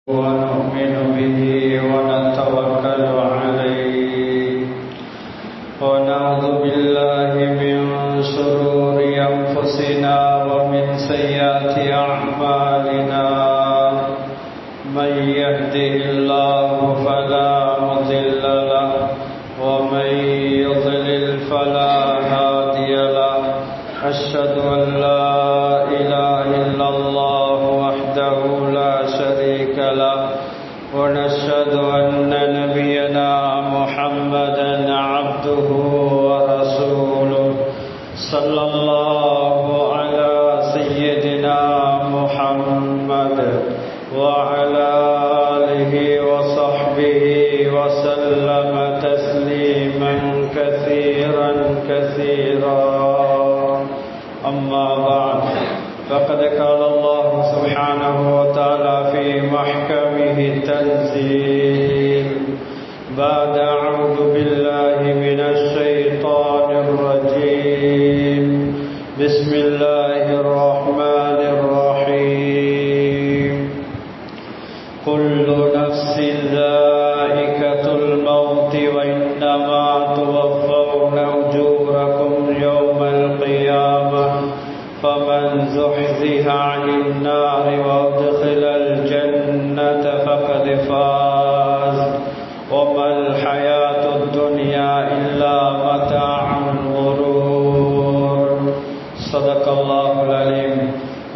ونؤمن به ونتوكل عليه ونعوذ بالله من شرور أنفسنا ومن سيئات أعمالنا من يهده الله فلا مضل له ومن يضلل فلا هادي له أشهد أن لا إله إلا الله وحده لا شريك له ونشهد أن نبينا محمدا عبده ورسوله صلى الله على سيدنا محمد وعلى آله وصحبه وسلم تسليما كثيرا كثيرا أما بعد فقد قال الله سبحانه وتعالى في محكمه التنزيل بعد أعوذ بالله من الشيطان الرجيم بسم الله الرحمن الرحيم كل نفس ذائقة الموت وإنما توفون أجوركم يوم القيامة فمن زحزح عن النار وأدخل الجنة فقد فاز وما الحياة الدنيا إلا متاع الغرور صدق الله العليم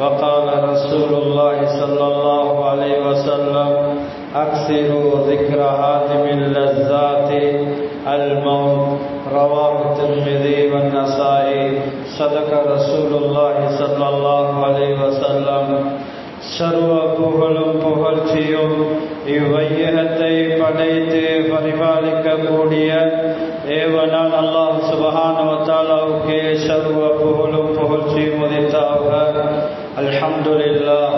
وقال رسول الله صلى الله عليه وسلم أكثروا ذكر هادم اللذات الموت رواه الترمذي والنسائي صدق رسول الله صلى الله عليه وسلم சர்வ புகழும் புகழ்ச்சியும் இவ்வையகத்தை படைத்து பரிபாலிக்கக்கூடிய ஏவனான் அல்லாஹ் சுப்ஹானஹு வ தஆலாவுக்கே சர்வ புகழும் புகழ்ச்சியும் உரித்தாக. அல்ஹம்துலில்லாஹ்.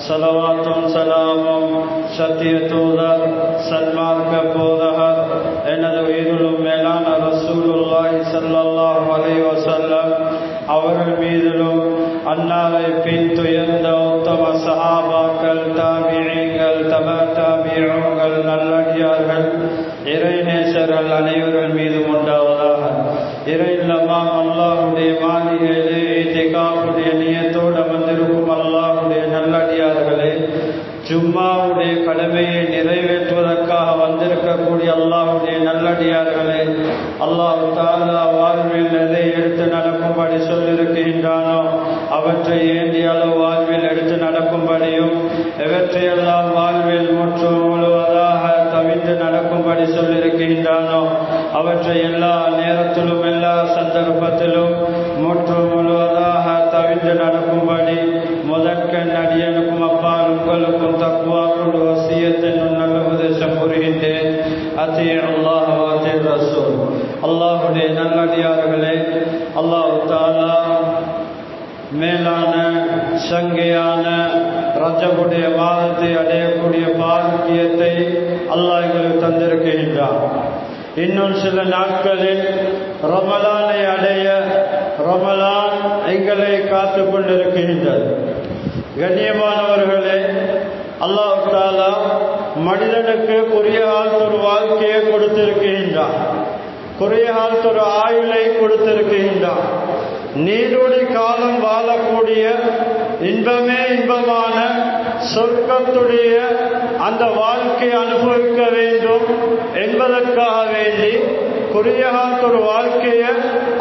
ஸலவாத்தும் ஸலாமும் சத்திய தூதர் சன்மார்க்க போதகர் எனது உயிரிலும் மேலான ரசூலுல்லாஹி ஸல்லல்லாஹு அலைஹி வஸல்லம் அவர்கள் மீதிலும் அன்னாரை பின்துயர்ந்த உத்தம சஹாபாக்கள் தாபிஈன்கள் தபா தாபிஈன்கள் நல்லடியார்கள் இறைநேசர்கள் அனைவர்கள் மீதும் உண்டாவதாக. இறையில்லமாம் அல்லாஹ்வுடைய மாளிகையிலே இத்திகாஃபுடைய நியத்தோடு அமர்ந்திருக்கும் அல்லாஹ்வுடைய நல்லடியார்களே, ஜும்மாவுடைய கடமையை நிறைவேற்றுவதற்காக வந்திருக்கக்கூடிய அல்லாஹ்வுடைய நல்லடியார்களே, அல்லாஹ் தஆலா வாழ்வில் எதை எடுத்து நடக்கும்படி சொல்லியிருக்கின்றானோ அவற்றை ஏந்திய அளவு வாழ்வில் எடுத்து நடக்கும்படியும் எவற்றையெல்லாம் வாழ்வில் முற்று முழுவதாக தவிர்த்து நடக்கும்படி சொல்லியிருக்கின்றானோ அவற்றை எல்லா நேரத்திலும் எல்லா சந்தர்ப்பத்திலும் முற்று முழுவதாக தவிர்த்து நடக்கும்படி முதற்கண் அடியனுக்கும் அப்பால் உங்களுக்கும் தக்வா கொண்டு வசியத் என்னும் நல்ல உபதேசம் புரிகின்றேன். அத்தீஉல்லாஹ் வ அத்தீஉர் ரசூல். அல்லாஹ்வுடைய நல்லடியார்களே, அல்லாஹ் தஆலா மேலான சங்கையான ரஜபுடைய மாதத்தை அடையக்கூடிய பாக்கியத்தை அல்லாஹ் எங்களுக்கு தந்திருக்கின்றான். இன்னும் சில நாட்களில் ரமலானை அடைய ரமலான் எங்களை காத்து கொண்டிருக்கின்றது. கண்ணியமானவர்களே, அல்லாஹ் தஆலா மனிதனுக்கு குறுகிய காலத்தொரு வாழ்க்கையை கொடுத்திருக்கின்றான், குறுகிய காலத்தொரு ஆயுளை கொடுத்திருக்கின்றான். நீடூழி காலம் வாழக்கூடிய இன்பமே இன்பமான சொர்க்கத்துடைய அந்த வாழ்க்கையை அனுபவிக்க வேண்டும் என்பதற்காக வேண்டி குறுகிய காலத்தொரு வாழ்க்கையை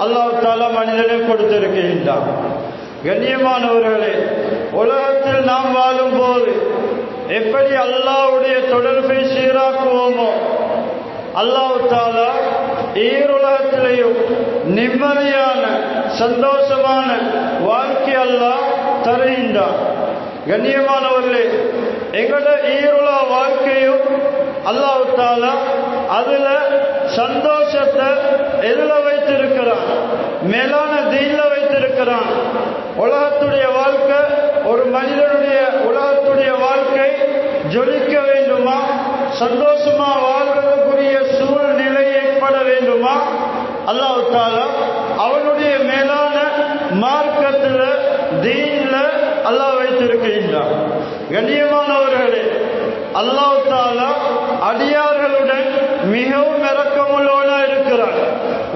அல்லாஹ் தஆலா மனிதனுக்கு கொடுத்திருக்கின்றான். கண்ணியமானவர்களே, உலகத்தில் நாம் வாழும் போது எப்படி அல்லாஹ்வுடைய தொடர்பை சீராக்குவோமோ அல்லாஹ் தஆலா ஈருலகத்திலேயும் நிம்மதியான சந்தோஷமான வாழ்க்கை அல்லாஹ் தருகின்றான். கண்ணியமானவர்களே, எங்களுடைய ஈருலக வாழ்க்கையும் அல்லாஹ் தஆலா அதுல சந்தோஷத்தை எதுல வைத்திருக்கிறான்? மேலான தீன்ல வைத்திருக்கிறான். உலகத்துடைய வாழ்க்கை, ஒரு மனிதனுடைய உலகத்துடைய வாழ்க்கை ஜொலிக்க வேண்டுமா, சந்தோஷமா வாழ்வதற்குரிய சூழ்நிலை ஏற்பட வேண்டுமா, அல்லாஹ் தஆலா அவனுடைய மேலான மார்க்கத்தில் தீன்ல அல்லாஹ் வைத்திருக்கின்றான். கண்ணியமானவர்களே, அல்லாஹ் தஆலா அடியார்களுடன் மிகவும் இரக்கமுள்ளவனா இருக்கிறார்.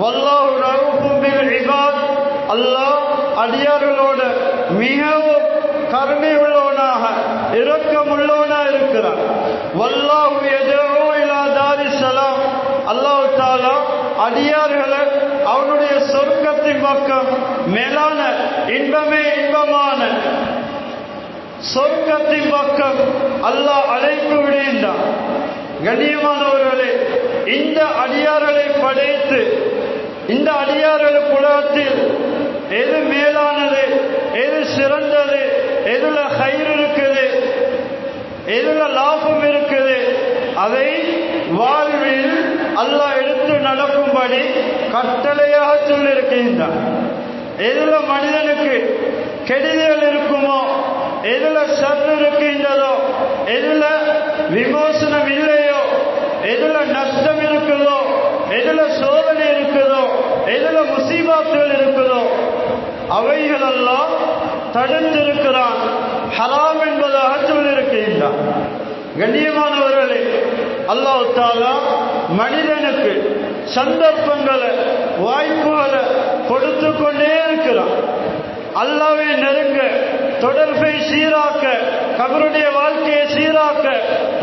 வல்லாஹு ரഊஃபும் பில் இபாத், அல்லாஹ் அடியார்களோட மிகவும் கருணை உள்ளவனாக இரக்கமுள்ளவனா இருக்கிறார். வல்லாஹு யதுஉ இலா தாரிஸ் ஸலாம், அல்லாஹ் தஆலா அடியார்களை அவனுடைய சொர்க்கத்தின் பக்கம், மேலான இன்பமே இன்பமான சொர்க்கத்தின் பக்கம் அல்லாஹ் அழைப்பு விடுகின்றான். கண்ணியமானவர்களே, இந்த அடியார்களை படைத்து இந்த அடியார்களுக்கு உலகத்தில் எது மேலானது, எது சிறந்தது, எதுல ஹைர் இருக்குது, எதுல லாபம் இருக்குது, அதை வாழ்வில் அல்லாஹ் எடுத்து நடக்கும்படி கட்டளையாக சொல்லியிருக்கின்றான். எதுல மனிதனுக்கு கெடுதல் இருக்குமோ, எதுல சர்று இருக்கின்றதோ, எதுல விமோசனம் இல்லையோ, எதுல நஷ்டம் இருக்குதோ, எதுல சோதனை இருக்குதோ, எதுல முசீபாத்துகள் இருக்குதோ, அவைகளெல்லாம் தடுத்திருக்கிறான், ஹராம் என்பதாக சொல்லியிருக்கின்றான். கண்ணியமானவர்களே, அல்லாஹ் தஆலா மனிதனுக்கு சந்தர்ப்பங்களை, வாய்ப்புகளை கொடுத்து கொண்டே இருக்கிறான். அல்லாஹ்வை நெருங்க, தொடர்பை சீராக்க, கபருடைய வாழ்க்கையை சீராக்க,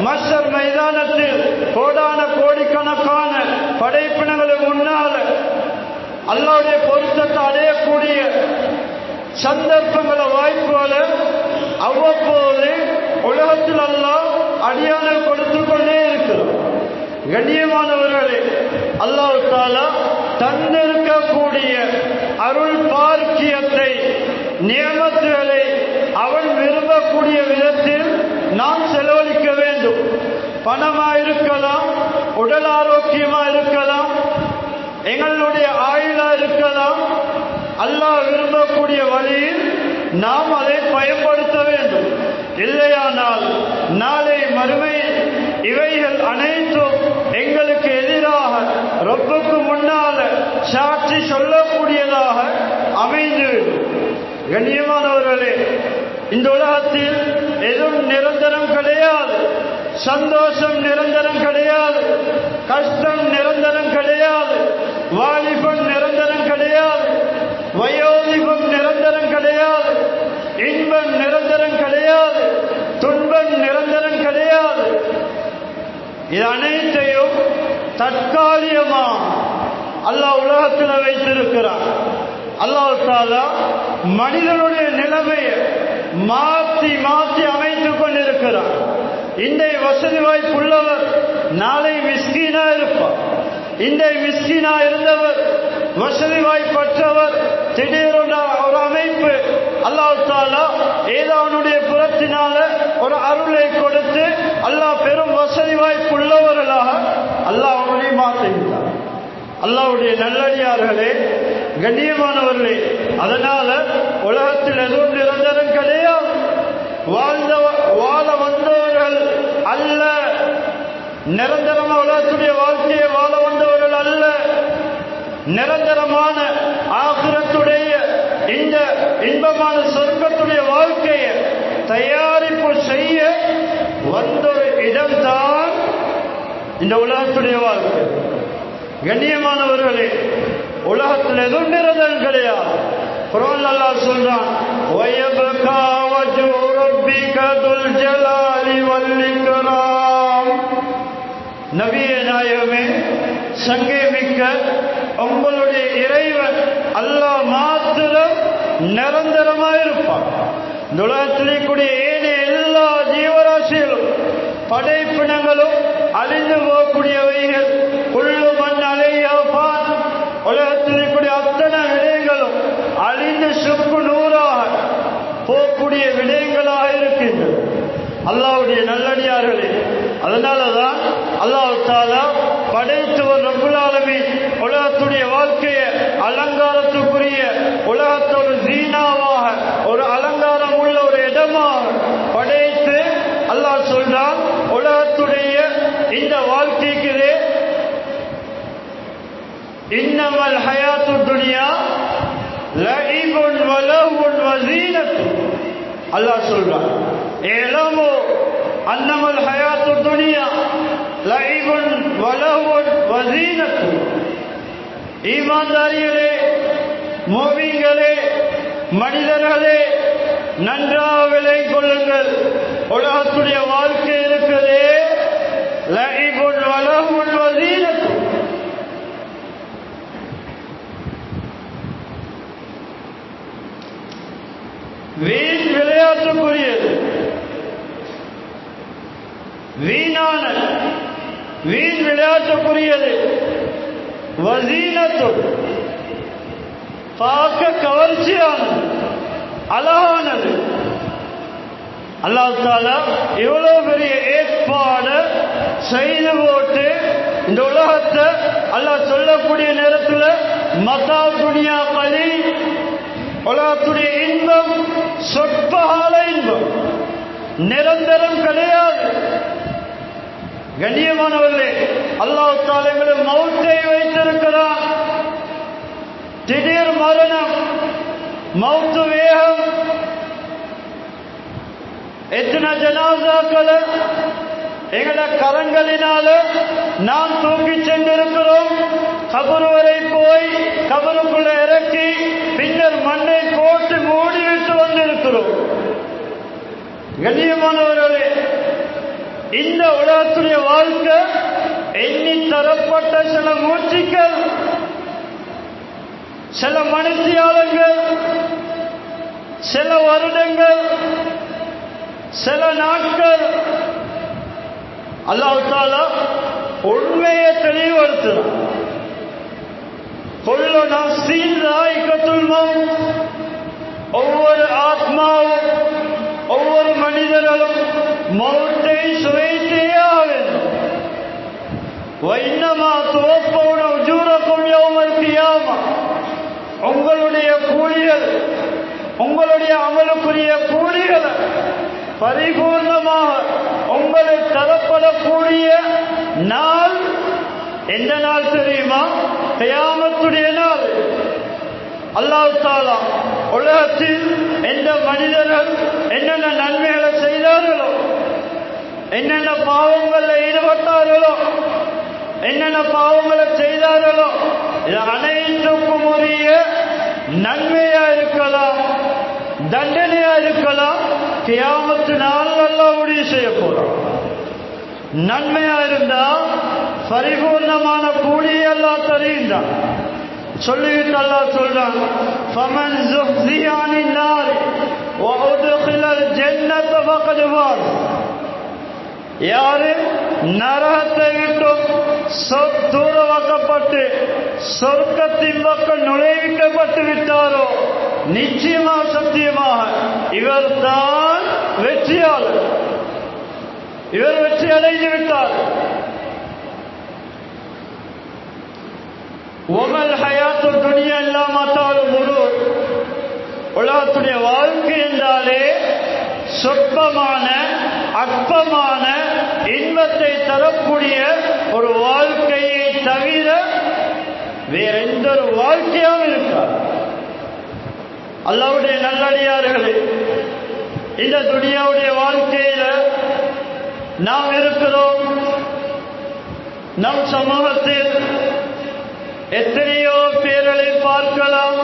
மஸ்ஸர் மைதானத்தில் கோடான கோடிக்கணக்கான படைப்பினங்களுக்கு முன்னால அல்லாஹ்வுடைய பொருத்தத்தை அடையக்கூடிய சந்தர்ப்பங்களை, வாய்ப்புகளை அவ்வப்போது உலகத்தில் அல்லாஹ் அடியான கொடுத்து கொண்டே இருக்கிறான். கண்ணியமானவர்களே, அல்லாஹ் தஆலா தந்திருக்கக்கூடிய அருள் பார்க்கியத்தை, நியமத்துகளை அவன் விரும்பக்கூடிய விதத்தில் நாம் செலவழிக்க வேண்டும். பணமா இருக்கலாம், உடல் ஆரோக்கியமா இருக்கலாம், எங்களுடைய ஆயுளா இருக்கலாம். அல்லாஹ் விரும்பக்கூடிய வழியில் நாம் அதை பயன்படுத்த வேண்டும். இல்லையானால் நாளை மறுமையில் இவைகள் அனைத்தும் எங்களுக்கு எதிராக ரப்புக்கு முன்னால சாட்சி சொல்லக்கூடியதாக அமைந்துவிடும். கண்ணியமானவர்களே, இந்த உலகத்தில் எதுவும் நிரந்தரம் கிடையாது. சந்தோஷம் நிரந்தரம் கிடையாது, கஷ்டம் நிரந்தரம் கிடையாது, வாலிபம் நிரந்தரம் கிடையாது, வயோதிபம் நிரந்தரம் கிடையாது, இன்பம் நிரந்தரம் கிடையாது, துன்பம் நிரந்தரம் கிடையாது. இது அனைத்தையும் தற்காலிகமா அல்லாஹ் உலகத்தில் வைத்திருக்கிறார். அல்லாஹ் தஆலா மனிதனுடைய நிலைமையை மாற்றி மாற்றி அமைத்துக் கொண்டிருக்கிறார். இன்றைய வசதி வாய்ப்புள்ளவர் நாளை மிஸ்கீனா இருப்பார். இன்றைய மிஸ்கீனா இருந்தவர் வசதி வாய்ப்பற்றவர், திடீரென ஒரு அமைப்பு அல்லாஹ் தஆலா ஏதோ அவனுடைய புறத்தினால ஒரு அருளை கொடுத்து அல்லாஹ் பெரும் வசதி வாய்ப்புள்ளவர்களாக அல்லாஹ் அவனை மாற்றுகிறார். அல்லாஹ்வுடைய நல்லடியார்களே, கண்ணியமானவர்களே, அதனால உலகத்தில் எதுவும் நிரந்தரம் கிடையாது. வாழ வந்தவர்கள் அல்ல, நிரந்தரமான உலகத்துடைய வாழ்க்கையை வாழ வந்தவர்கள் அல்ல. நிரந்தரமான ஆகிரத்துடைய இந்த இன்பமான சொர்க்கத்துடைய வாழ்க்கையை தயாரிப்பு செய்ய வந்த ஒரு இடம்தான் இந்த உலகத்துடைய வாழ்க்கை. கண்ணியமானவர்களே, உலகத்தில் எதுவும் நிரந்தரம் கிடையாது. குர்ஆன்ல அல்லாஹ் சொல்றான், வயபகா வஜ்ஹு ரப்பிக துல் ஜலாலி வல் இக்ராம். நபியே நாயகமே, சங்கை மிக்க உங்களுடைய இறைவன் அல்லாஹ் மாத்திரம் நிரந்தரமாயிருப்பான். இந்த உலகத்திலே கூடிய ஏனைய எல்லா ஜீவராசிகளும் படைப்பினங்களும் அழிந்து போகக்கூடியவைகள். குல்லு மன் அலைஹா ஃபான், உலகத்திலே கூடிய அத்தனை விடயங்களும் அழிந்து சுக்கு நூறாக போகக்கூடிய விடயங்களாக இருக்கின்றது. அல்லாஹ்வுடைய நல்லடியார்களே, அதனாலதான் அல்லாஹ் தஆலா படைத்தவர் ரப்புல் ஆலமீன் உலகத்துடைய வாழ்க்கையை அலங்காரத்துக்குரிய உலகத்தோட ஜீனாவாக, ஒரு அலங்காரம் உள்ள ஒரு இடமாக படைத்து அல்லாஹ் சொல்றான், உலகத்துடைய இந்த வாழ்க்கைக்கு இன்னமல் ஹயாத்து துன்யா லஇபுன் வலஹுன் வஸீனத்து. அல்லாஹ் சொல்றான், ஏலமோ அன்னமல் ஹயாத்து லஇபுன் வலஹுன் வஸீனத்து. ஈமான்தாரிகளே, முஃமின்களே, மனிதர்களே, நன்றாக விளங்கிக் கொள்ளுங்கள். உலகத்துடைய வாழ்க்கை இருக்கிறதே லஇபுன் வலஹுன் வஸீனத்து. வீண் விளையாட்டுக்குரியது, வீணான வீண் விளையாட்டுக்குரியது. வஸீனத்து பார்க்க கவர்ச்சியானது, அழகானது. அல்லாஹ் தஆலா இவ்வளவு பெரிய ஏற்பாடு செய்து போட்டு இந்த உலகத்தை அல்லாஹ் சொல்லக்கூடிய நேரத்தில் மதா துனியா கலீல், உலகத்துடைய இன்பம் சொற்பகால இன்பம், நிரந்தரம் கிடையாது. கண்ணியமானவர்களே, அல்லாஹ் தஆலா எங்களுக்கு மௌத்தை வைத்திருக்கிறான். திடீர் மரணம், மௌத்து வேகம். எத்தனை ஜனாசாக்களை எங்கள கரங்களினால நாம் தூக்கி சென்றிருக்கிறோம். கபர் வரை போய் கபருக்குள்ள இறக்கி பின்னர் மண்ணை போட்டு மூடிவிட்டு வந்திருக்கிறோம். கண்ணியமானவர்களே, இந்த உலகத்துடைய வாழ்க்கை எண்ணி தரப்பட்ட சில மூச்சுக்கள், சில மணித்தியாலங்கள், சில வருடங்கள், சில நாட்கள். அல்லாஹ் தஆலா உண்மையை தெளிவுபடுத்துகிறார். குல்லு நஃப்ஸின் ஸாயிகத்துல் மௌத். ஒவ்வொரு ஆத்மாவும், ஒவ்வொரு மனிதர்களும் மௌத்தை சுவைத்தே ஆவேண்டும். வஇன்னமா துவஃபௌன உஜூரக்கும் யௌமல் கியாமா. உங்களுடைய கூலிகள், உங்களுடைய அமலுக்குரிய கூலிகள் பரிபூர்ணமாக உங்களுக்கு தரப்படக்கூடிய நாள் எந்த நாள் தெரியுமா? கியாமத்துடைய நாள். அல்லாஹ் தஆலா உலகத்தில் எந்த மனிதர்கள் என்னென்ன நன்மைகளை செய்தார்களோ, என்னென்ன பாவங்களில் ஈடுபட்டார்களோ, என்னென்ன பாவங்களை செய்தார்களோ, இது அனைத்துக்கும் உரிய நன்மையா இருக்கலாம், தண்டனையா இருக்கலாம். கியாமத்து நாள் அல்லாஹ் முடிவு செய்ய போறான். நன்மையா இருந்தா பரிபூர்ணமான கூலியை அல்லாஹ் தருகின்றான். சொல்லிவிட்டு அல்லாஹ் சொல்றான், ஃபமன் ஸுஹ்ஸிஹ அனின் நார் வ உத்கிலல் ஜன்னத ஃபகத் ஃபாஸ். யாரு நரகத்தை விட்டு தூரமாக்கப்பட்டு சொர்க்கத்தின் பக்கம் நுழைவிக்கப்பட்டு விட்டாரோ, நிச்சயமாக சத்தியமாக இவர் தான் வெற்றியாளர். இவர் வெற்றி அடைந்து விட்டார். ஒமல் ஹயாத்து துனியா இல்லா மத்தால் குரூர். உலகத்துடைய வாழ்க்கை என்றாலே சொற்பமான அற்பமான இன்பத்தை தரக்கூடிய ஒரு வாழ்க்கையை தவிர வேற எந்த ஒரு வாழ்க்கையாகவும் இருக்காது. அல்லாஹ்வுடைய நல்லடியார்களே, இந்த துனியாவுடைய வாழ்க்கையில நாம் இருக்கிறோம். நம் சமூகத்தில் எத்தனையோ பேர்களை பார்க்கலாம்.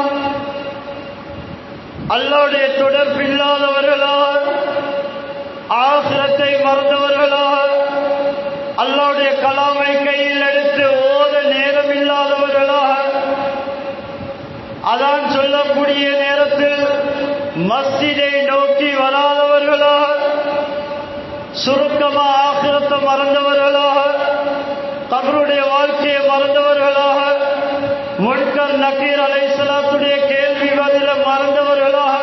அல்லாஹ்வுடைய தொடர்பில்லாதவர்களாக, ஆகிரத்தை மறந்தவர்களாக, அல்லாஹ்வுடைய கலாமை கையில் எடுத்து ஓத நேரம் இல்லாதவர்களாக, அதான் சொல்லக்கூடிய நேரத்தில் மஸ்ஜிதை நோக்கி வராதவர்களாக, சுருக்கமா ஆகிரத்தை மறந்தவர்களாக, கபருடைய வாழ்க்கையை மறந்தவர்களாக, முன்கர் நக்கீர் அலைஹிஸ்ஸலாத்துடைய கேள்வி பதில மறந்தவர்களாக,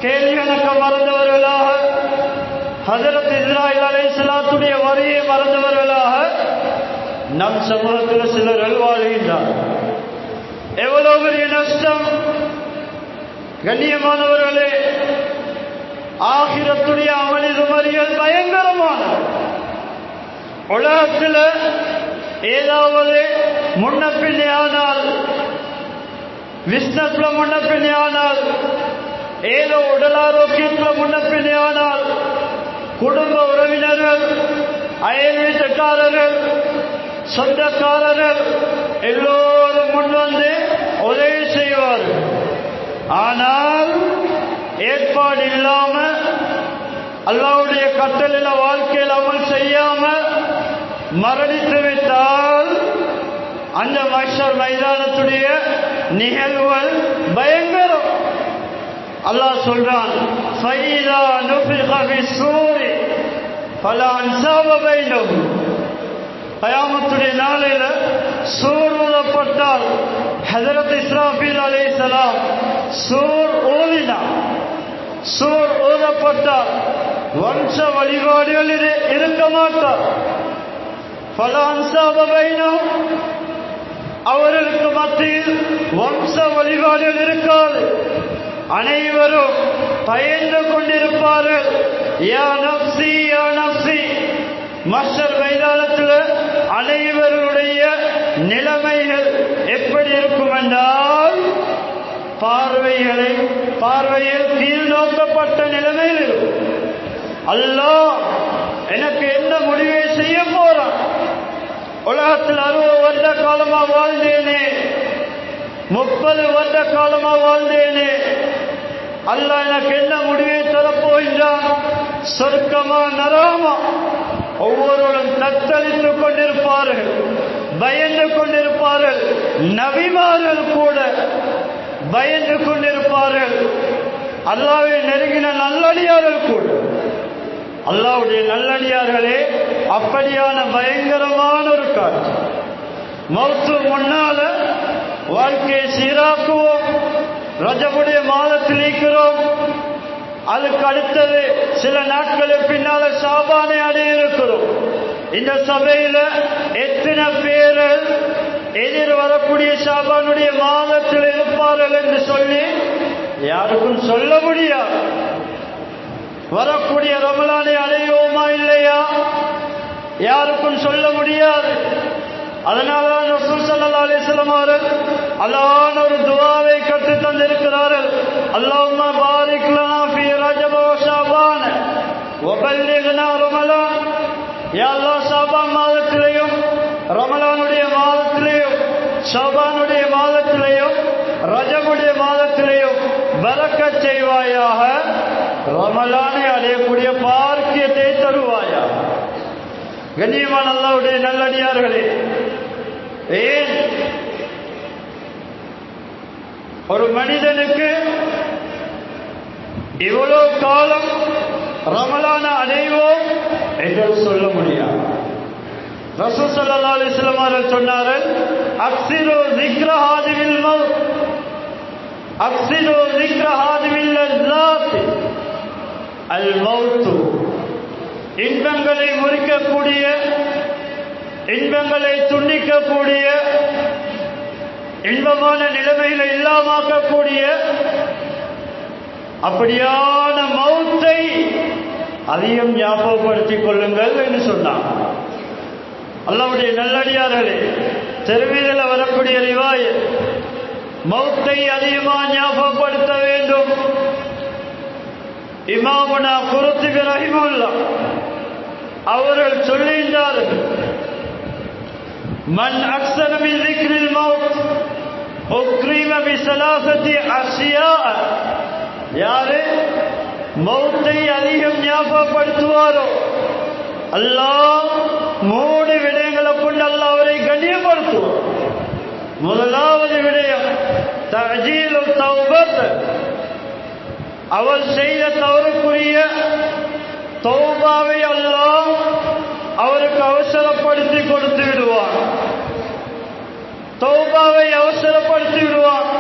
கேள்வி கணக்க மறந்தவர்களாக, ஹஜரத் இஸ்ராயில் அலைஹிஸ்ஸலாத்துடைய வரியை மறந்தவர்களாக நம் சமூகத்தில் சிலர் வாழ்கின்றார். எவ்வளவு பெரிய நஷ்டம்! கண்ணியமானவர்களே, ஆகிரத்துடைய அமளி சுமரிகள் பயங்கரமான. உலகத்தில் ஏதாவது முன்னப்பின்னே ஆனால், பிசினஸ்ல முன்னப்பின்னே ஆனால், ஏதோ உடல் ஆரோக்கியத்தில் முன்னப்பின்னே ஆனால், குடும்ப உறவினர்கள் அயல் வீட்டுக்காரர்கள், சொந்தக்காரர்கள் எல்லோரும் முன் வந்து உதவி செய்வார்கள். ஆனால் ஏற்பாடு இல்லாம அல்லாஹ்வுடைய கட்டளையில வாழ்க்கையில் அமல் செய்யாம மரணித்து விட்டால் அந்த மஹ்ஷர் மைதானத்துடைய நிகழ்வுகள் பயங்கரம். அல்லாஹ் சொல்றான், ஃபைதா நுஃபிக ஃபிஸ்ஸூரி ஃபலா அன்சாப பைனஹும். கயாமத்துடைய நாளையில சூர் ஊதப்பட்டால் ஹஜரத் இஸ்ராஃபீல் அலைஹிஸ்ஸலாம் சூர் ஊதினார். சூர் ஊதப்பட்டால் வம்ச வழிபாடுகள் இருக்க மாட்டார். ஃபலா அன்சாப பைனஹும், அவர்களுக்கு மத்தியில் வம்ச வழிபாடுகள் இருக்காது. அனைவரும் பயந்து கொண்டிருப்பார்கள். யா நப்சி யா நப்சி. மஹ்ஷர் மைதானத்தில் அனைவருடைய நிலைமைகள் எப்படி இருக்கும் என்றால் பார்வையில் கீழ் நோக்கப்பட்ட நிலைமையில் இருக்கும். அல்லாஹ் எனக்கு என்ன முடிவை செய்ய போறான்? உலகத்தில் 60 வருட காலமா வாழ்ந்தேனே, 30 வருட காலமா வாழ்ந்தேனே, அல்லாஹ் எனக்கு என்ன முடிவை தரப்போகின்றான்? சொர்க்கமா நரகமா? ஒவ்வொருவரும் தத்தளித்துக் கொண்டிருப்பார்கள், பயந்து கொண்டிருப்பார்கள். நபிமார்கள் கூட பயந்து கொண்டிருப்பார்கள். அல்லாஹ்வை நெருங்கின நல்லடியார்கள் கூட. அல்லாஹ்வுடைய நல்லடியார்களே, அப்படியான பயங்கரமான ஒரு காட்சி. மௌத்து முன்னால வாழ்க்கையை சீராக்குவோம். ரஜபுடைய மாதத்தில் இருக்கிறோம். அதுக்கு அடுத்தது சில நாட்களுக்கு பின்னால ஷாபானை அடைய இருக்கிறோம். இந்த சபையில எத்தனை பேர்கள் எதிர் வரக்கூடிய ஷாபானுடைய மாதத்தில் இருப்பார்கள் என்று சொல்லி யாருக்கும் சொல்ல முடியாது. வரக்கூடிய ரமலானை அடைவோமா இல்லையா யாருக்கும் சொல்ல முடியாது. அதனால ரசூல் ஸல்லல்லாஹு அலைஹி வஸல்லம் அவர்கள் அழகான ஒரு துஆவை கற்று தந்திருக்கிறார்கள். அல்லாஹும்ம பாரிக் லனா ஃபீ ரஜப வ ஷஅபான் வ பல்லிக்னா ரமலான். யா அல்லாஹ், ஷஅபான் மாதத்திலேயும் ரமலானுடைய மாதத்திலேயும் ஷஅபானுடைய மாதத்திலேயும் ரஜபுடைய மாதத்திலேயும் பரக்கத் செய்வாயாக. ரமலானை அடையக்கூடிய பாக்கியத்தை தருவாயாக. கண்ணியமான அல்லாஹ்வுடைய நல்லடியார்களே, ஏன் ஒரு மனிதனுக்கு இவ்வளவு காலம் ரமலான அடைவோம் என்று சொல்ல முடியாது? ரசூல் ஸல்லல்லாஹு அலைஹி வஸல்லம் அவர்கள் சொன்னார்கள், அக்ஸிரு ذிக்ர ஹாதிமில் மௌத், அக்ஸிரு ذிக்ர ஹாதிமில் லஸ்ஸாத் அல் மௌத். இன்பங்களை முறிக்கக்கூடிய, இன்பங்களை துண்டிக்கக்கூடிய, இன்பமான நிலைமைகளை இல்லாமக்கக்கூடிய அப்படியான மௌத்தை அதிகம் ஞாபகப்படுத்திக் கொள்ளுங்கள் என்று சொன்னார். அல்லாஹ்வுடைய நல்லடியார்களே, திருமீதில் வரக்கூடிய ரிவாயத், மௌத்தை அதிகமாக ஞாபகப்படுத்த வேண்டும். இமாமுனா குர்துபி ரஹிமஹுல்லாஹ் அவர்கள் சொல்லுகின்றார்கள், மன் அக்ஸர மின் ذிக்ரில் மௌத் உக்ரிம பிஸலாஸதி அஷ்யா. யாரு மௌத்தை அதிகம் ஞாபகப்படுத்துவாரோ அல்லாஹ் 3 விடயங்களை கொண்டு அல்லாஹ் அவரை கண்ணியப்படுத்துவார். முதலாவது விடயம் தஅஜீலு தௌபத். அவர் செய்த தவறுக்குரிய தௌபாவை அல்லாஹ் அவருக்கு அவசரப்படுத்தி கொடுத்து விடுவார். தௌபாவை அவசரப்படுத்தி விடுவார்.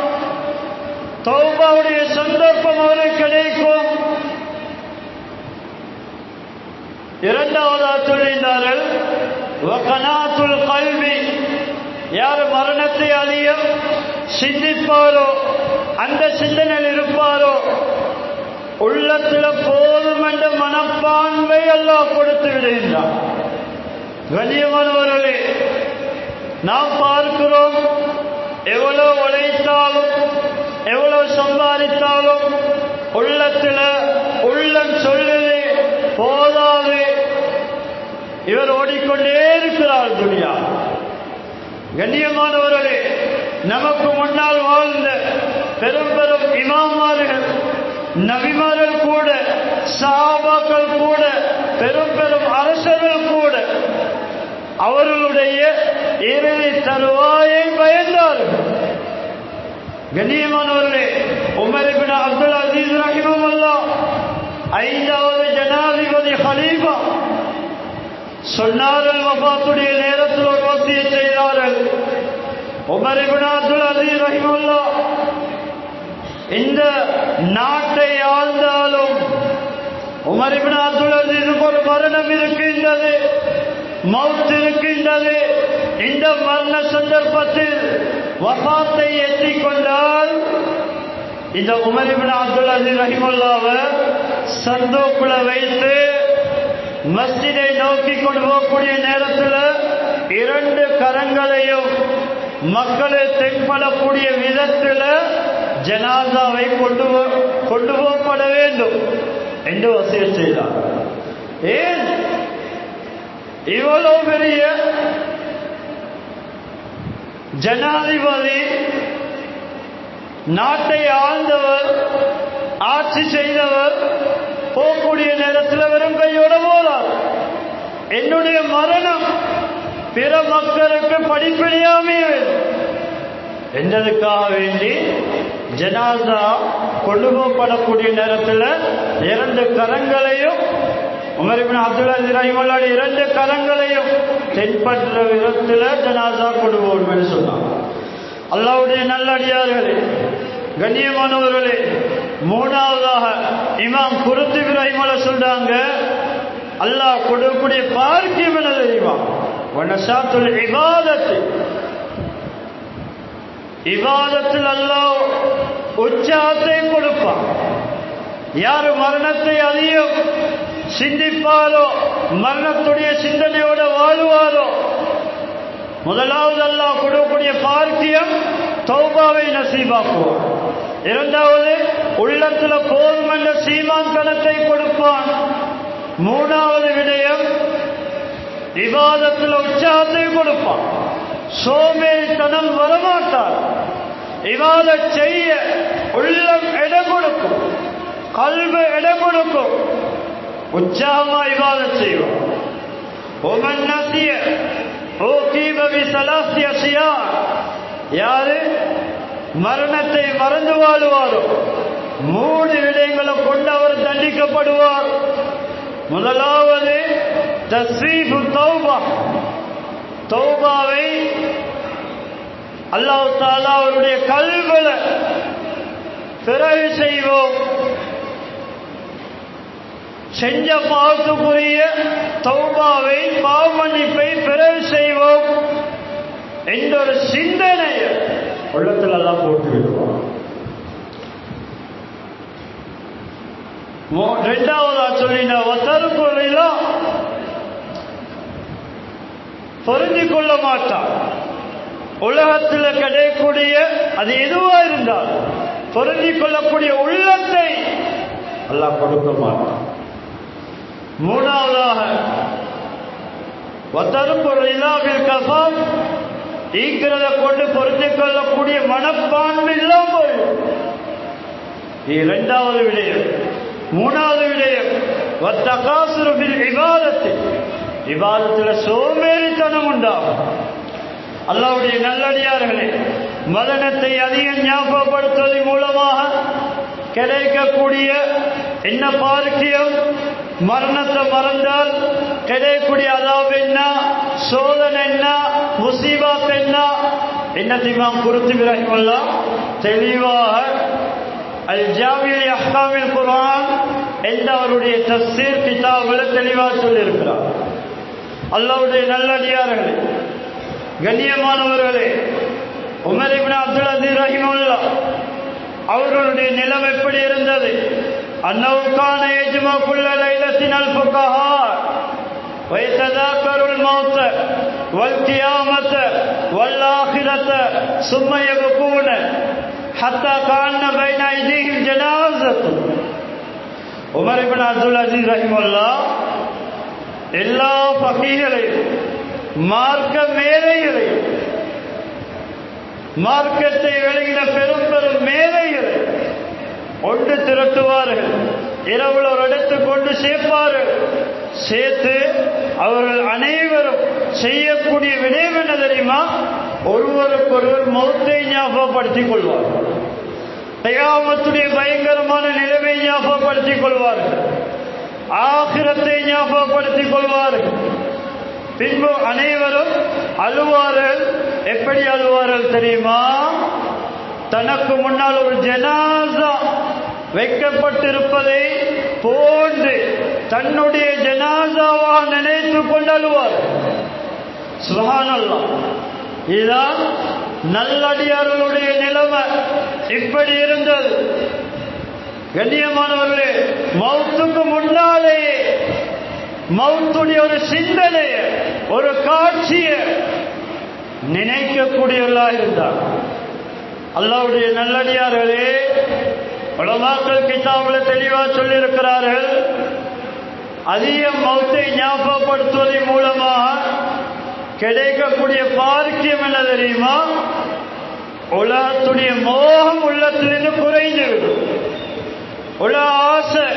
தௌபாவுடைய சந்தர்ப்பம் அவருக்கு கிடைக்கும். இரண்டாவதாக சொல்லியிருந்தார்கள், வகனாத்துல் கல்வி. யார் மரணத்தை அதிகம் சிந்திப்பாரோ, அந்த சிந்தனையில் இருப்பாரோ, உள்ளத்தில் போதும் என்ற மனப்பான்மை அல்லாஹ் கொடுத்து விடுகின்றார். கண்ணியமானவர்களே, நாம் பார்க்கிறோம், எவ்வளவு உழைத்தாலும் எவ்வளவு சம்பாதித்தாலும் உள்ளத்தில் உள்ளம் சொல்லுது போதாது, இவர் ஓடிக்கொண்டே இருக்கிறார் துனியா. கண்ணியமானவர்களே, நமக்கு முன்னால் வாழ்ந்த பெரும் பெரும் இமாமார்கள், நபிமார்கள் கூட, சஹாபாக்கள் கூட, பெரும் பெரும் அரசர்கள் கூட அவர்களுடைய இறுதி தருவாயை பயந்தார்கள். கண்ணியமானவர்களே, உமர் இப்னு அப்துல் அசீஸ் ரஹிமஹுல்லாஹ் 5வது ஜனாதிபதி ஹலீஃபா சொன்னார்கள், வஃபாத்துடைய நேரத்தில் ஒரு வசியத் செய்தார்கள். உமர் இப்னு அப்துல் அசீஸ் ரஹிமஹுல்லாஹ் இந்த நாட்டை ஆழ்ந்தாலும் உமர் இப்னு அப்துல் அசீஸுக்கு ஒரு மரணம் இருக்கின்றது, மௌத் இருக்கின்றது. இந்த மரண சந்தர்ப்பத்தில் வஃபாத்தை எட்டிக்கொண்டால் இந்த உமர் இப்னு அப்துல் அசீஸ் ரஹிமஹுல்லாஹ்வை சந்தூக்குல வைத்து மஸ்ஜிதை நோக்கி கொண்டு போகக்கூடிய நேரத்தில் 2 கரங்களையும் மக்களை தென்படக்கூடிய விதத்தில் ஜனாசாவை கொண்டு போகப்பட வேண்டும் என்று வசியத் செய்தார். ஏன் இவ்வளவு பெரிய ஜனாதிபதி, நாட்டை ஆழ்ந்தவர், ஆட்சி செய்தவர் போகக்கூடிய நேரத்தில் வெறும் கையோட போறார். என்னுடைய மரணம் பிற மக்களுக்கு படிப்படியாமே என்றதுக்காக வேண்டி ஜனாசா கொண்டு போகப்படக்கூடிய நேரத்தில் 2 கரங்களையும் உமர் இப்னு அப்துல் அசீஸ் ரஹிமஹுல்லாஹ் 2 கரங்களையும் தென்பற்ற விதத்தில் ஜனாசா கொண்டு போகணும் என்று சொன்னார். அல்லாஹ்வுடைய நல்லடியார்களே, கண்ணியமானவர்களே, 3வதாக இமாம் குர்துபி ரஹிமஹுல்லாஹ் சொல்றாங்க, அல்லாஹ் கொடுக்கக்கூடிய பாக்கியம் என்ன தெரியுமா? வனசாத்துல் இபாதத், இபாதத்தில் அல்லாஹ் உற்சாகத்தை கொடுப்பான். யார் மரணத்தை அதிகம் சிந்திப்பாரோ, மரணத்துடைய சிந்தனையோடு வாழுவாரோ, முதலாவது அல்லாஹ் கொடுக்கக்கூடிய பாக்கியம் தௌபாவை நசீபாக்குவான். 2வது உள்ளத்துல போதும் என்ற சீமான்கணத்தை கொடுப்பான். 3வது விடயம் இபாதத்தில் உற்சாகத்தை கொடுப்பான். சோம்பேறித்தனம் வரமாட்டார். இபாதத் செய்ய உள்ளம் இடம் கொடுக்கும், கல்வி இடம் கொடுக்கும், உற்சாகமா இபாதத் செய்வோம். ஒமன் நசிய ஊகீப பிஸலாசி அஷ்யா, யாரு மரணத்தை மறந்து வாழுவாரோ 3 விடயங்களை கொண்டு அவர் தண்டிக்கப்படுவார். முதலாவது தஸ்வீஃபு தௌபா, தௌபாவை அல்லாஹ் தஆலா அவருடைய கல்வில பிறகு செய்வோம். செஞ்ச பாவத்துக்குரிய தௌபாவை, பாவ மன்னிப்பை பிறகு செய்வோம் என்ற ஒரு சிந்தனையை உள்ளத்தில் எல்லாம் போட்டு விடுவோம். 2வதா சொல்லினா வத்தருக்குறையெல்லாம் பொருந்திக் கொள்ள மாட்டான். உலகத்தில் கிடைக்கக்கூடிய அது எதுவா இருந்தால் பொருந்திக் கொள்ளக்கூடிய உள்ளத்தை அல்லாஹ் கொடுக்க மாட்டான். 3வதாக வத்தருக்குறையிலாவில் கஃபாம், ஈக்கிறத கொண்டு பொருந்திக் கொள்ளக்கூடிய மனப்பான்மை இல்லாமல். 2வது விடயம். 3வது விடயம் வத்தகாசுரு பில் இபாதத், இபாதத்தில் சோம்பேறித்தனம் உண்டாகும். அல்லாஹ்வுடைய நல்லடியார்களே, மரணத்தை அதிகம் ஞாபகப்படுத்துவதன் மூலமாக கிடைக்கக்கூடிய என்ன பாக்கியம்? மரணத்தை மறந்தால் கிடைக்கக்கூடிய அதாப் என்ன, சோதனை என்ன, முசீபாத் என்ன? இமாம் குர்துபி ரஹிமஹுல்லாஹ் தெளிவாக அல் ஜாமி லி அஹ்காமில் குர்ஆன் என்ற அவருடைய தஃசீர் கிதாபில் தெளிவாக சொல்லியிருக்கிறார். அல்லாஹ்வுடைய நல்லடியார்களே, கண்ணியமானவர்களே, உமர் இப்னு அப்துல் அசீஸ் ரஹிமஹுல்லாஹ் அவர்களுடைய நிலம் எப்படி இருந்தது? அன்னஹு கான யஜ்மஉ குல்ல லைலத்தின் அல் ஃபுகஹா ويتذاكر الموت والقيامة والآخرة ثم يبكون حتى كأن بين أيديهم جنازة. உமர் இப்னு அப்துல் அசீஸ் ரஹிமஹுல்லாஹ் எல்லா பகைகளையும் மார்க்க மேலைகளையும் மார்க்கத்தை விளங்கின பெரும் பெரும் மேலைகளை ஒன்று திரட்டுவார்கள். இரவில் ஒரு இடத்துக்கு கொண்டு சேர்ப்பார்கள். சேர்த்து அவர்கள் அனைவரும் செய்யக்கூடிய விடயம் என்ன தெரியுமா? ஒருவருக்கொருவர் மௌத்தை ஞாபகப்படுத்திக் கொள்வார்கள். கியாமத்துடைய பயங்கரமான நிலைமை ஞாபகப்படுத்திக் கொள்வார்கள். ஆகிரத்தை ஞாபகப்படுத்திக் கொள்வார்கள். பின்பு அனைவரும் அழுவார்கள். எப்படி அழுவார்கள் தெரியுமா? தனக்கு முன்னால் ஒரு ஜனாசா வைக்கப்பட்டிருப்பதை போன்று தன்னுடைய ஜனாசாவாக நினைத்துக் கொண்டு அழுவார். சுப்ஹானல்லாஹ். இதுதான் நல்லடியார்களுடைய நிலைமை. இப்படி இருந்தது. கண்ணியமானவர்களே, மௌத்துக்கு முன்னாலேயே மௌத்துடைய ஒரு சிந்தனைய ஒரு காட்சிய நினைக்கக்கூடியவர்களா இருந்தார். அல்லாஹ்வுடைய நல்லடியார்களே, உலமாக்கள் கிதாபில் தெளிவா சொல்லி இருக்கிறார்கள். அதிக மௌத்தை ஞாபகப்படுத்துவதன் மூலமாக கிடைக்கக்கூடிய பாக்கியம் என்ன தெரியுமா? உலகத்துடைய மோகம் உள்ளத்திலிருந்து குறைந்துவிடும். உலக ஆசை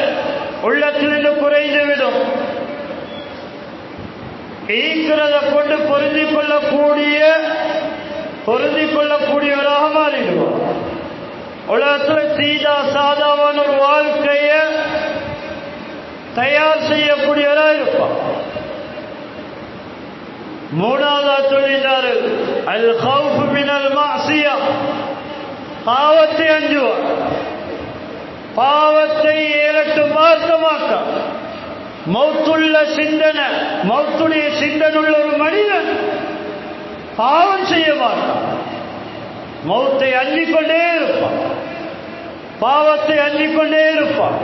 உள்ளத்திலிருந்து குறைந்துவிடும். ஈக்கிறத கொண்டு பொருந்திக் கொள்ளக்கூடியவராக மாறிடுவார். உலகத்தில் சீதா சாதாவான ஒரு வாழ்க்கைய தயார் செய்யக்கூடியவராக இருப்பார். மூணாவதா சொல்லினார்கள், அல் ஹவுஃப் மினல் மஅசியா, பாவத்தை அஞ்சுவார். பாவத்தை ஏலட்டு பார்க்க மாட்டார். மௌத்துள்ள சிந்தனை, மௌத்துடைய சிந்தனுள்ள ஒரு மனிதன் பாவம் செய்ய மாட்டான். மௌத்தை அஞ்சிக்கொண்டே இருப்பான். பாவத்தை அஞ்சிக்கொண்டே இருப்பான்.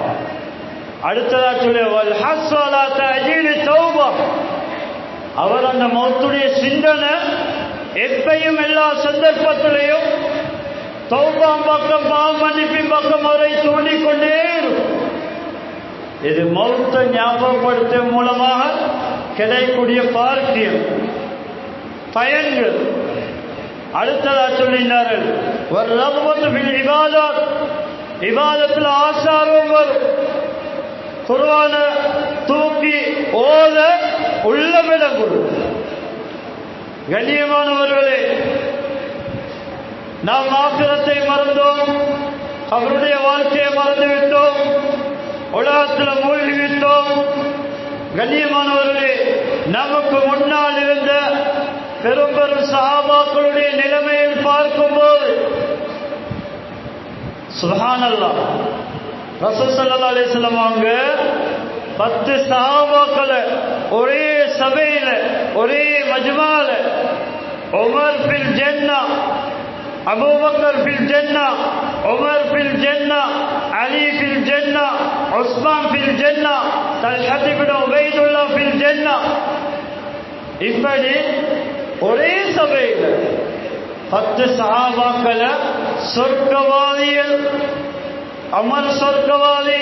அடுத்ததா சொல்லுவல் ஹஸ்ஸலா தஅஜீலி தௌபா, அவர் அந்த மௌத்துடைய சிந்தனை எப்பையும் எல்லா சந்தர்ப்பத்திலையும் தௌபாம் பக்கம் பாவம் மன்னிப்பின் பக்கம் அவரை தூண்டிக்கொண்டே இருக்கும். இது மௌத்தை ஞாபகப்படுத்தும் மூலமாக கிடைக்கூடிய பாக்கியம், பயன்கள். அடுத்ததா சொல்லினார்கள், ஒரு ரஹ்மத்து பில் இபாதத், இபாதத்தில் ஆசாரம் வரும். குர்ஆன தூக்கி ஓத உள்ளமிடம் கொடு. கண்ணியமானவர்களே, நாம் ஆக்கிரத்தை மறந்தோம், அவருடைய வாழ்க்கையை மறந்துவிட்டோம், உலகத்தில் மூழ்கிவிட்டோம். கண்ணியமானவர்களே, நமக்கு முன்னால் இருந்த பெரும் பெரும் சஹாபாக்களுடைய நிலைமையை பார்க்கும்போது சுப்ஹானல்லாஹ், ரசூல் ஸல்லல்லாஹு அலைஹி வஸல்லம் அவங்க 10 சஹாபாக்களை ஒரே சபையில ஒரே மஜ்மால, உமர் ஃபில் ஜன்னா, அபூபக்கர் ஃபில் ஜன்னா, உமர் ஃபில் ஜன்னா, அலி ஃபில் ஜன்னா, உஸ்மான் ஃபில் ஜன்னா, தல்ஹா இப்னு உபைதுல்லாஹ் ஃபில் ஜன்னா, இப்படி ஒரே சபையில் 10 சஹாபாக்களை சொர்க்கவாதிகள். உமர் சொர்க்கவாதி,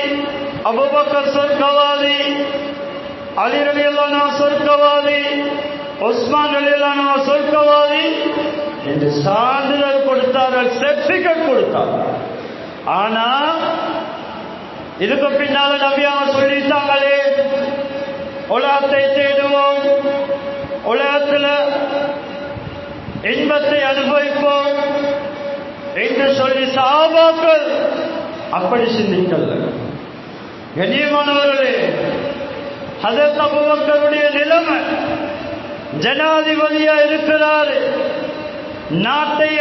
அபூபக்கர் சொர்க்கவாதி, அலி ரலியல்லாஹு அன்ஹு சொர்க்கவாதி, உஸ்மான் ரலியல்லாஹு அன்ஹு சொர்க்கவாதி என்று சான்றிதழ் கொடுத்தார்கள், சர்டிபிகேட் கொடுத்தார்கள். ஆனா இதுக்கு பின்னால நபியாக சொல்லிட்டாங்களே, உலகத்தை தேடுவோம், உலகத்தில் இன்பத்தை அனுபவிப்போம் என்று சொல்லி சஹாபாக்கள் அப்படி சிந்திக்கல. கண்ணியமானவர்களே, ஹஜ்ரத் அபூபக்கருடைய நிலைமை, ஜனாதிபதியா இருக்கிறாரு, நாட்டை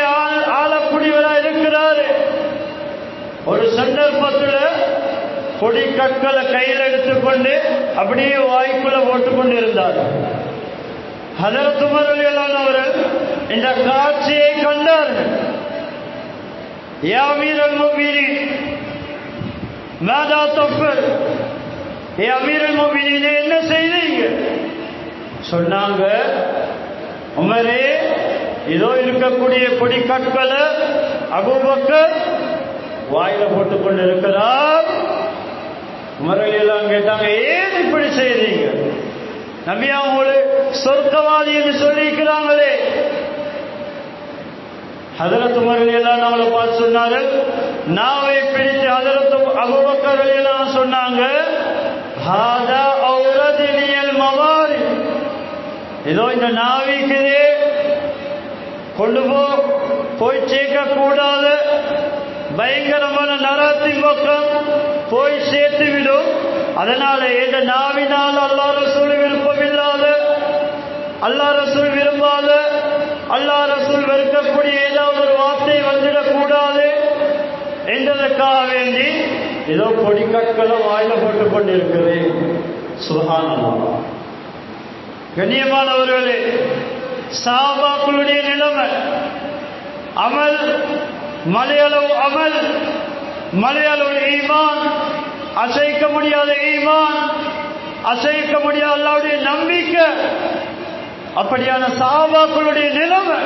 ஆளக்கூடியவரா இருக்கிறாரு. ஒரு சந்தர்ப்பத்தில் பொடி கற்களை கையில் எடுத்துக்கொண்டு அப்படியே வாய்க்குள்ள போட்டுக்கொண்டு இருந்தார். ஹஜ்ரத் உமர் ரலியல்லாஹு அன்ஹு அவர்கள் இந்த காட்சியை கண்டார்கள். யா அமீரல் முஃமினீன் மாதா தஃபல், யா அமீரல் முஃமினீன் என்ன செய்தீங்க? சொன்னாங்க, உமரே, இதோ இருக்கக்கூடிய பொடி கற்களை அபூபக்கர் வாயில போட்டுக்கொண்டு இருக்கிறார். உமர் ரலியல்லாஹு அன்ஹு கேட்டாங்க, ஏன் இப்படி செய்றீங்க? நபி அவங்களே சொர்க்கவாதி என்று சொல்லியிருக்கிறாங்களே. ஹதரத் உமர் எல்லாம் நம்மளை பார்த்து சொன்னார்கள், நாவை பிடித்து ஹதரத் அபூபக்கர் எல்லாம் சொன்னாங்க, ஹாதா ஔரதினியல் மவாரி, ஏதோ இந்த நாவிக்குதே கொண்டு போய் சேர்க்க கூடாத பயங்கரமான நரகத்தின் பக்கம் போய் சேர்த்து விடும். அதனால இந்த நாவினால் அல்லாஹ் ரசூல் விருப்பமில்லாத, அல்லாஹ் ரசூல் விரும்பாத, அல்லாஹ் ரசூல் வெறுக்கக்கூடிய ஏதாவது ஒரு வார்த்தை வந்துடக்கூடாது என்றதற்காக வேண்டி ஏதோ பொடிக்கற்களை வாயில போட்டுக் கொண்டிருக்கிறேன். சுப்ஹானல்லாஹ். கண்ணியமானவர்களே, சஹாபாக்களுடைய நிலைமை, அமல் மலையளவு அமல், மலையளவு ஈமான், அசைக்க முடியாத ஈமான், அசைக்க முடியாத அல்லாஹ்வுடைய நம்பிக்கை, அப்படியான சஹாபாக்களுடைய நிலைமை.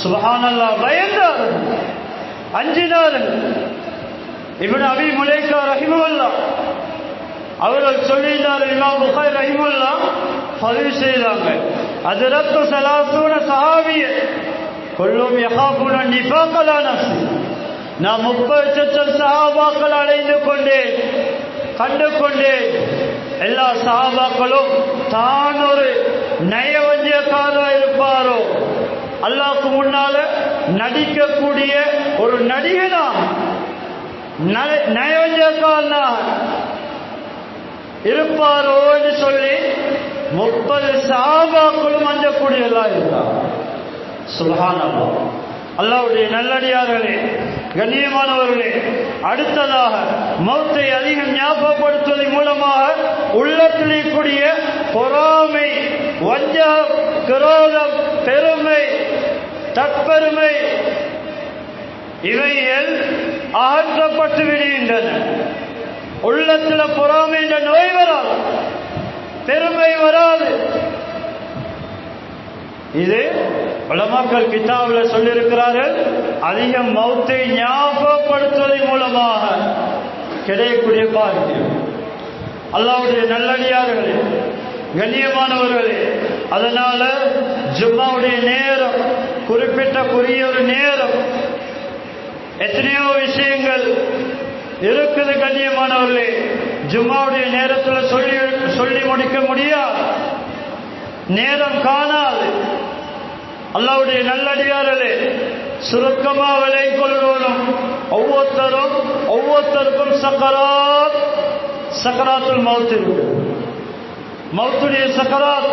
சுப்ஹானல்லாஹ். பயந்தார்கள், அஞ்சினார்கள். இப்னு அபி முலைக்கா ரஹிமஹுல்லாஹ் அவர்கள் சொல்லினார்கள், இமாம் புகாரி ரஹிமஹுல்லாஹ் பதிவு செய்தாங்க, அத்ரக்து ஸலாஸூன ஸஹாபிய குல்லும் யகாஃபுன நிஃபாக லா நஃப்ஸி, நான் 30 சஹாபாக்கள் அடைந்து கொண்டேன், கண்டு கொண்டேன். எல்லா சஹாபாக்களும் தான் ஒரு நயவஞ்சக்காரராக இருப்பாரோ, அல்லாஹ்வுக்கு முன்னால நடிக்கக்கூடிய ஒரு நடிகனா, நயவஞ்சக்காரனா இருப்பாரோ என்று சொல்லி 30 சஹாபாக்களும் அஞ்சக்கூடியவர்களாக இருந்தார். சுப்ஹானல்லாஹ். அல்லாஹ்வுடைய நல்லடியார்களே, கண்ணியமானவர்களே, அடுத்ததாக மௌத்தை அதிகம் ஞாபகப்படுத்துவதன் மூலமாக உள்ளத்திலே கூடிய பொறாமை, வஞ்சகம், கிரோதம், பெருமை, தற்பெருமை இவைகள் அகற்றப்பட்டு விடுகின்றன. உள்ளத்தில் பொறாமை என்ற நோய் வராது, பெருமை வராது. இது உலமாக்கள் கிதாபில் சொல்லியிருக்கிறார்கள். அதிகம் மௌத்தை ஞாபகப்படுத்துவதன் மூலமாக கிடைக்கக்கூடிய பாக்கியம். அல்லாஹ்வுடைய நல்லடியார்களே, கண்ணியமானவர்களே, அதனால ஜும்மாவுடைய நேரம் குறிப்பிட்ட குறிய ஒரு நேரம், எத்தனையோ விஷயங்கள் இருக்குது கண்ணியமானவர்களே. ஜும்மாவுடைய நேரத்தில் சொல்லி முடிக்க முடியாது, நேரம் காணாது. அல்லாஹ்வுடைய நல்லடியார்களே, சுருக்கமா விலை கொள்வோனும் ஒவ்வொருத்தருக்கும் சக்கராத்துல் மௌத் இருக்கு. மௌத்துடைய சக்கராத்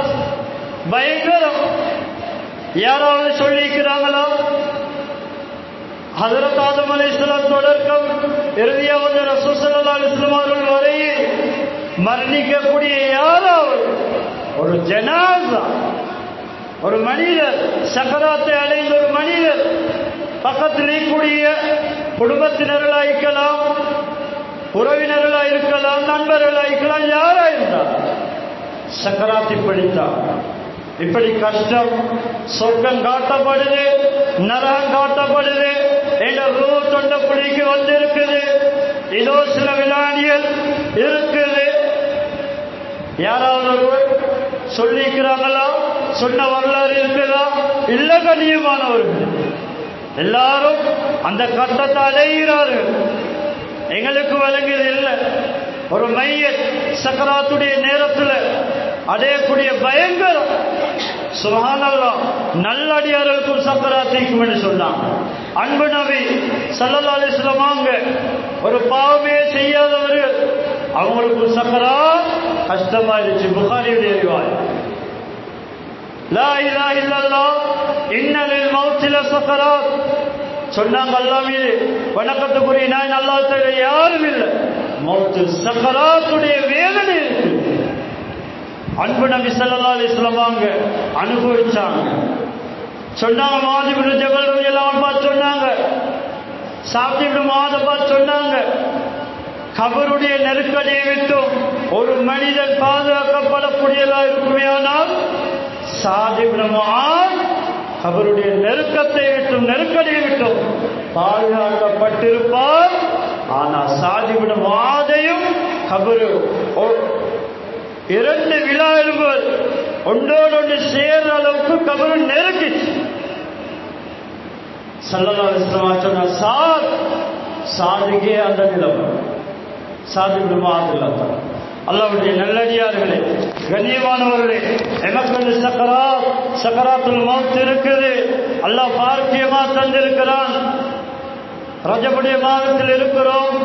பயங்கரம். யாராவது சொல்லிக்கிறாங்களா? ஹஜ்ரத் ஆதம் அலைஹிஸ்ஸலாம் தொடக்கம் இறுதியாக வந்த ரசூல் ஸல்லல்லாஹு அலைஹி வஸல்லம் அவர்கள் வரையில் மரணிக்கக்கூடிய யாராவது ஒரு ஜனாஸா, ஒரு மனிதர் சக்கராத்தை அடைந்த ஒரு மனிதர் பக்கத்திலே கூடிய குடும்பத்தினர்களாக இருக்கலாம், உறவினர்களாக இருக்கலாம், நண்பர்களாக இருக்கலாம், யாரா இருந்தால் சக்கராத்தை படித்தார். இப்படி கஷ்டம், சொர்க்கம் காட்டப்படுது, நரகம் காட்டப்படுது என்ற ரூ தொண்ட புலிக்கு வந்திருக்குது. இதோ சில வினாடிகள் இருக்குது. யாராவது ஒருவர் சொல்லிக்கிறாங்களா? சொன்ன வரலாறு இருக்குதா? இல்ல கண்ணியமானவர்கள், எல்லாரும் அந்த கட்டத்தை அடைகிறார்கள். எங்களுக்கு வழங்கியது இல்லை. ஒரு மையத் சக்கராத்துடைய நேரத்தில் அடையக்கூடிய பயங்கரம். சுப்ஹானல்லாஹ். நல்லடியார்களுக்கும் சக்கராத்திக்கும் என்று சொன்னாங்க. அன்பு நபி ஸல்லல்லாஹு அலைஹி வஸல்லம் ஒரு பாவமே செய்யாதவர்கள், அவங்களுக்கு சக்கராத் கஷ்டமாயிருச்சு. புகாரியுடைய ரிவாயத். லா இலாஹ இல்லல்லாஹ் இன்ன லில் மௌத்தி லசக்கராத் சொன்னாங்க. அல்லாஹ் மீது வணக்கத்துக்குரிய நான் அல்லாஹ் தவிர யாரும் இல்லை. மௌத்து சக்கராத்துடைய வேதனை இருக்கு. அன்பு நபி ஸல்லல்லாஹு அலைஹி வஸல்லம் அனுபவிச்சாங்க. சொன்னாங்க, முஆத் இப்னு ஜபல் ரலியல்லாஹு அன்ஹு பார்த்து சொன்னாங்க, சாத் இப்னு முஆத் பார்த்து சொன்னாங்க, கபருடைய நெருக்கடியை விட்டு ஒரு மனிதன் பாதுகாக்கப்படக்கூடியதா இருக்குமே, ஆனால் சாத் இப்னு முஆத் கபருடைய நெருக்கடியை விட்டும் பாதுகாக்கப்பட்டிருப்பார். ஆனால் சாத் இப்னு முஆதையும் கபரு 2 விழா எலும்புகள் ஒன்றோடொன்று சேர்ற அளவுக்கு கபரு நெருங்கிச்சு. ஸல்லல்லாஹு அலைஹி வஸல்லம் சொன்னார், சாதுக்கே அந்த நிலைமை. சாது இப்னு முஆத் அல்லாஹ்வுடைய நல்லடியார்களே, கண்ணியமானவர்களே, எமக்கு சக்கராத்துல் மௌத் இருக்குது. அல்லாஹ் பாக்கியமா தந்திருக்கிறான். ரஜபுடைய மாதத்தில் இருக்கிறோம்.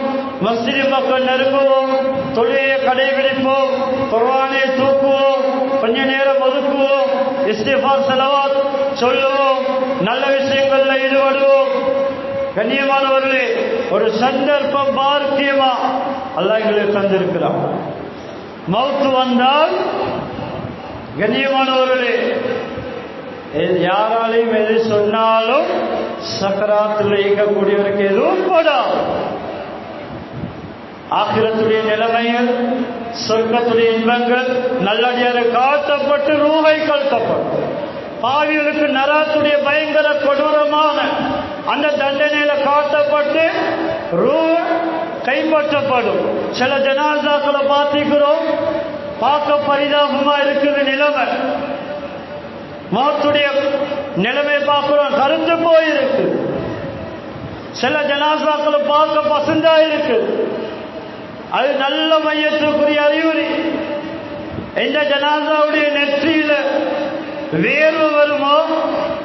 மஸ்ஜித் மக்கள் நெருங்குவோம், தொழுகையை கடைபிடிப்போம், குர்ஆனை தூக்குவோம், கொஞ்ச நேரம் ஒதுக்குவோம், இஸ்திக்ஃபார் ஸலவாத் சொல்லுவோம், நல்ல விஷயங்கள்ல ஈடுபடுவோம். கண்ணியமானவர்களே, ஒரு சந்தர்ப்பம் பாக்கியமா அல்லாஹ் எங்களுக்கு தந்திருக்கிறான். மௌத்து வந்தால் கண்ணியமானவர்களே, யாராலையும் எது சொன்னாலும் சக்கராத்தில் இயக்கக்கூடியவருக்கு எதுவும் போடாது. ஆகிரத்துடைய நிலைமைகள், சொர்க்கத்துடைய இன்பங்கள் நல்லடியார காட்டப்பட்டு ரூஹை கழுத்தப்படும். பாவிகளுக்கு நரகத்துடைய பயங்கர கொடூரமான அந்த தண்டனையில காட்டப்பட்டு ரூஹ் கைப்பற்றப்படும். சில ஜனாசாக்களை பார்த்திக்கிறோம், பார்க்க பரிதாபமா இருக்குது நிலைமை. மௌத்துடைய நிலைமை பார்க்கிறோம், கருத்து போயிருக்கு. சில ஜனாசாக்களை பார்க்க பசுந்தா இருக்கு. அது நல்ல மையத்துக்குரிய அறிகுறி. எந்த ஜனாசாவுடைய நெற்றியில வேர்வு வருமோ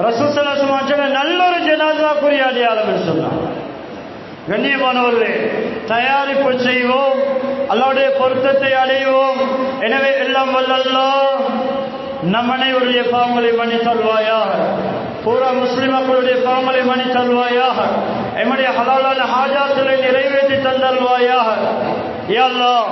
ரசூல் ஸல்லல்லாஹு அலைஹி வஸல்லம் நல்ல ஒரு ஜனாசாக்குரிய அடையாளம் சொன்னார். கண்ணியமானவர்களே, தயாரிப்பு செய்வோம், அல்லாஹ்வுடைய பொருத்தத்தை அடைவோம். எனவே எல்லாம் வல்ல அல்லாஹ் நம் அனைவருடைய பாவங்களை மன்னித்தருள்வாயாக. பூரா முஸ்லிம் மக்களுடைய பாவங்களை மன்னித்தருள்வாயாக. எம்முடைய ஹலாலான ஹாஜாத்துகளை நிறைவேற்றி தந்தருள்வாயாக. யா அல்லாஹ்.